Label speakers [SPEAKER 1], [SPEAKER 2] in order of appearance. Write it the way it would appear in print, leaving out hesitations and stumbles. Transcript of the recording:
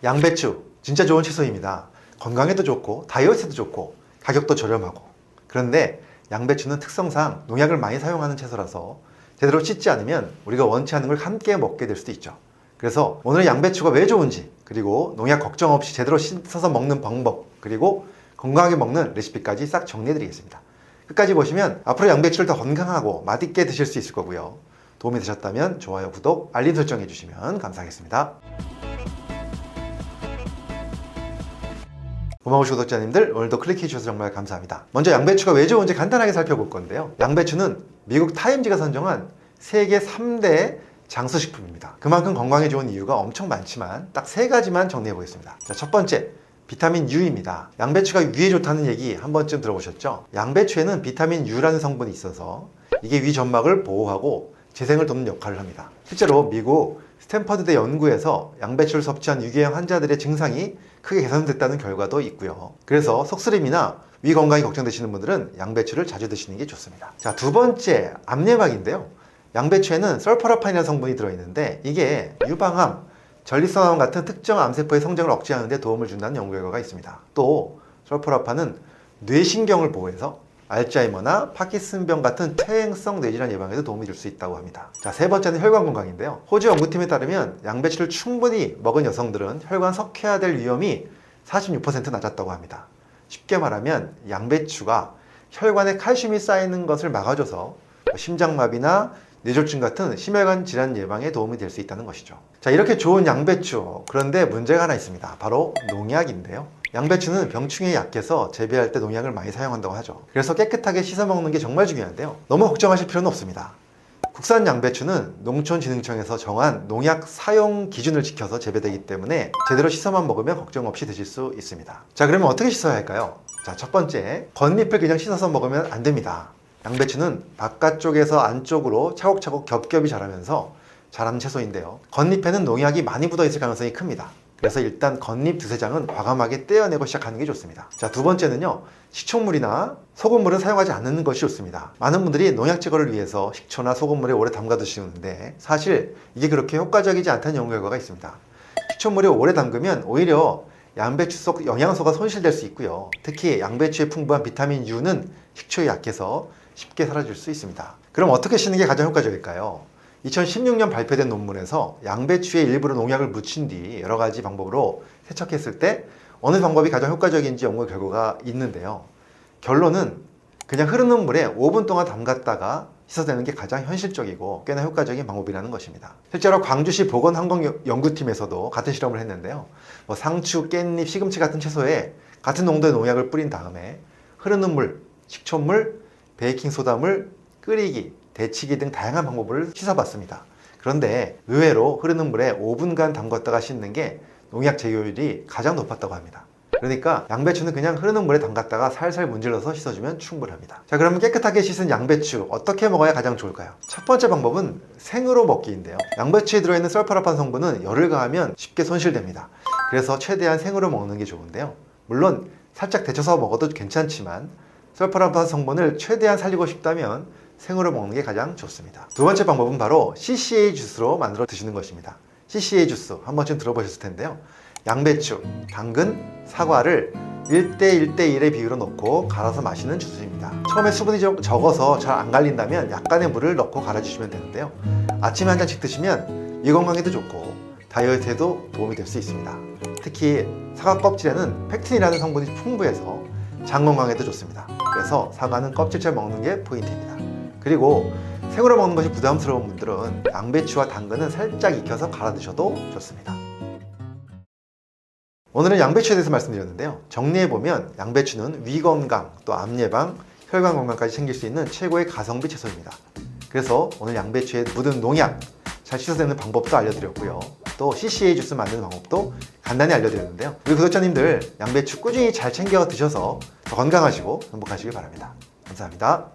[SPEAKER 1] 양배추 진짜 좋은 채소입니다. 건강에도 좋고 다이어트에도 좋고 가격도 저렴하고. 그런데 양배추는 특성상 농약을 많이 사용하는 채소라서 제대로 씻지 않으면 우리가 원치 않는 걸 함께 먹게 될 수도 있죠. 그래서 오늘 양배추가 왜 좋은지, 그리고 농약 걱정 없이 제대로 씻어서 먹는 방법, 그리고 건강하게 먹는 레시피까지 싹 정리해 드리겠습니다. 끝까지 보시면 앞으로 양배추를 더 건강하고 맛있게 드실 수 있을 거고요. 도움이 되셨다면 좋아요, 구독, 알림 설정해 주시면 감사하겠습니다. 고마우신 구독자님들, 오늘도 클릭해 주셔서 정말 감사합니다. 먼저 양배추가 왜 좋은지 간단하게 살펴볼 건데요. 양배추는 미국 타임지가 선정한 세계 3대 장수식품입니다. 그만큼 건강에 좋은 이유가 엄청 많지만 딱 3가지만 정리해 보겠습니다. 자, 첫 번째, 비타민 U입니다. 양배추가 위에 좋다는 얘기 한 번쯤 들어보셨죠? 양배추에는 비타민 U라는 성분이 있어서 이게 위 점막을 보호하고 재생을 돕는 역할을 합니다. 실제로 미국 스탠퍼드대 연구에서 양배추를 섭취한 유기형 환자들의 증상이 크게 개선됐다는 결과도 있고요. 그래서 속쓰림이나 위 건강이 걱정되시는 분들은 양배추를 자주 드시는 게 좋습니다. 자, 두 번째, 암내막인데요. 양배추에는 설퍼라판이라는 성분이 들어있는데 이게 유방암, 전립선암 같은 특정 암세포의 성장을 억제하는 데 도움을 준다는 연구 결과가 있습니다. 또 설퍼라판은 뇌신경을 보호해서 알츠하이머나 파킨슨병 같은 퇴행성 뇌질환 예방에도 도움이 줄 수 있다고 합니다. 자, 세 번째는 혈관 건강인데요. 호주 연구팀에 따르면 양배추를 충분히 먹은 여성들은 혈관 석회화될 위험이 46% 낮았다고 합니다. 쉽게 말하면 양배추가 혈관에 칼슘이 쌓이는 것을 막아줘서 심장마비나 뇌졸중 같은 심혈관 질환 예방에 도움이 될 수 있다는 것이죠. 자, 이렇게 좋은 양배추, 그런데 문제가 하나 있습니다. 바로 농약인데요. 양배추는 병충해에 약해서 재배할 때 농약을 많이 사용한다고 하죠. 그래서 깨끗하게 씻어 먹는 게 정말 중요한데요. 너무 걱정하실 필요는 없습니다. 국산 양배추는 농촌진흥청에서 정한 농약 사용 기준을 지켜서 재배되기 때문에 제대로 씻어만 먹으면 걱정 없이 드실 수 있습니다. 자, 그러면 어떻게 씻어야 할까요? 자, 첫 번째, 겉잎을 그냥 씻어서 먹으면 안 됩니다. 양배추는 바깥쪽에서 안쪽으로 차곡차곡 겹겹이 자라면서 자라는 채소인데요. 겉잎에는 농약이 많이 묻어 있을 가능성이 큽니다. 그래서 일단 겉잎 두세 장은 과감하게 떼어내고 시작하는 게 좋습니다. 자, 두 번째는요, 식초물이나 소금물은 사용하지 않는 것이 좋습니다. 많은 분들이 농약 제거를 위해서 식초나 소금물에 오래 담가 두시는데 사실 이게 그렇게 효과적이지 않다는 연구 결과가 있습니다. 식초물에 오래 담그면 오히려 양배추 속 영양소가 손실될 수 있고요. 특히 양배추에 풍부한 비타민 U는 식초에 약해서 쉽게 사라질 수 있습니다. 그럼 어떻게 씻는 게 가장 효과적일까요? 2016년 발표된 논문에서 양배추에 일부러 농약을 묻힌 뒤 여러 가지 방법으로 세척했을 때 어느 방법이 가장 효과적인지 연구 결과가 있는데요. 결론은 그냥 흐르는 물에 5분 동안 담갔다가 씻어내는 게 가장 현실적이고 꽤나 효과적인 방법이라는 것입니다. 실제로 광주시 보건환경연구팀에서도 같은 실험을 했는데요. 상추, 깻잎, 시금치 같은 채소에 같은 농도의 농약을 뿌린 다음에 흐르는 물, 식초물, 베이킹소다물, 끓이기, 데치기 등 다양한 방법을 씻어봤습니다. 그런데 의외로 흐르는 물에 5분간 담갔다가 씻는 게 농약 제거율이 가장 높았다고 합니다. 그러니까 양배추는 그냥 흐르는 물에 담갔다가 살살 문질러서 씻어주면 충분합니다. 자, 그러면 깨끗하게 씻은 양배추 어떻게 먹어야 가장 좋을까요? 첫 번째 방법은 생으로 먹기인데요. 양배추에 들어있는 설퍼라판 성분은 열을 가하면 쉽게 손실됩니다. 그래서 최대한 생으로 먹는 게 좋은데요. 물론 살짝 데쳐서 먹어도 괜찮지만 설퍼라판 성분을 최대한 살리고 싶다면 생으로 먹는 게 가장 좋습니다. 두 번째 방법은 바로 CCA 주스로 만들어 드시는 것입니다. CCA 주스 한 번쯤 들어보셨을 텐데요. 양배추, 당근, 사과를 1대1대1의 비율로 넣고 갈아서 마시는 주스입니다. 처음에 수분이 좀 적어서 잘 안 갈린다면 약간의 물을 넣고 갈아주시면 되는데요. 아침에 한 잔씩 드시면 위 건강에도 좋고 다이어트에도 도움이 될 수 있습니다. 특히 사과 껍질에는 팩틴이라는 성분이 풍부해서 장 건강에도 좋습니다. 그래서 사과는 껍질째 먹는 게 포인트입니다. 그리고 생으로 먹는 것이 부담스러운 분들은 양배추와 당근은 살짝 익혀서 갈아 드셔도 좋습니다. 오늘은 양배추에 대해서 말씀드렸는데요. 정리해보면 양배추는 위 건강, 또 암 예방, 혈관 건강까지 챙길 수 있는 최고의 가성비 채소입니다. 그래서 오늘 양배추에 묻은 농약 잘 씻어내는 방법도 알려드렸고요. 또 CCA 주스 만드는 방법도 간단히 알려드렸는데요. 우리 구독자님들 양배추 꾸준히 잘 챙겨 드셔서 더 건강하시고 행복하시길 바랍니다. 감사합니다.